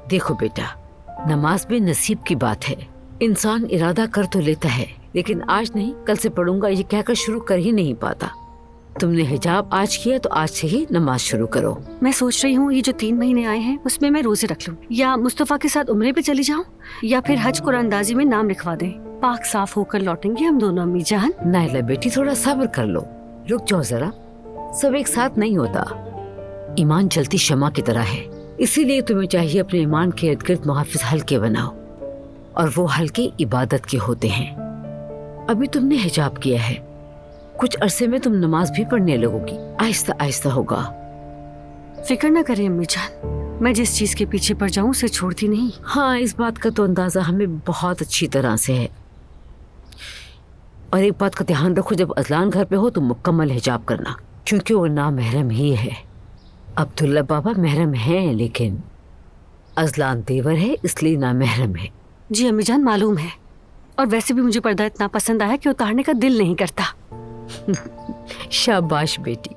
देखो बेटा, नमाज में नसीब की बात है। इंसान इरादा कर तो लेता है, लेकिन आज नहीं कल से पढ़ूंगा ये कहकर शुरू कर ही नहीं पाता। तुमने हिजाब आज किया तो आज से ही नमाज शुरू करो। मैं सोच रही हूँ ये जो 3 महीने आए हैं उसमें मैं रोजे रख लूँ, या मुस्तफा के साथ उम्रे पे चली जाऊँ, या फिर हज कुरानदाजी में नाम लिखवा दें। पाक साफ होकर लौटेंगे हम दोनों अम्मी जान। नाइला बेटी थोड़ा सब्र कर लो, रुक जाओ जरा। सब एक साथ नहीं होता। ईमान जलती शमा की तरह है, इसीलिए तुम्हें चाहिए अपने ईमान के इर्द गिर्द मुहाफिज हल्के बनाओ, और वो हल्के इबादत के होते हैं। अभी तुमने हिजाब किया है, कुछ अरसे में तुम नमाज भी पढ़ने लगोगी, आहिस्ता आहिस्ता होगा। फिक्र न करें अम्मी जान, मैं जिस चीज के पीछे पड़ जाऊँ उसे छोड़ती नहीं। हाँ, इस बात का तो अंदाजा हमें बहुत अच्छी तरह से है। और एक बात का ध्यान रखो, जब अजलान घर पे हो तो मुकम्मल हिजाब करना, क्योंकि वो नामहरम ही है। अब्दुल्ला बाबा महरम हैं, लेकिन अजलान देवर है इसलिए नामहरम है। जी अम्मी जान मालूम है, और वैसे भी मुझे पर्दा इतना पसंद आया कि उतारने का दिल नहीं करता। शाबाश बेटी।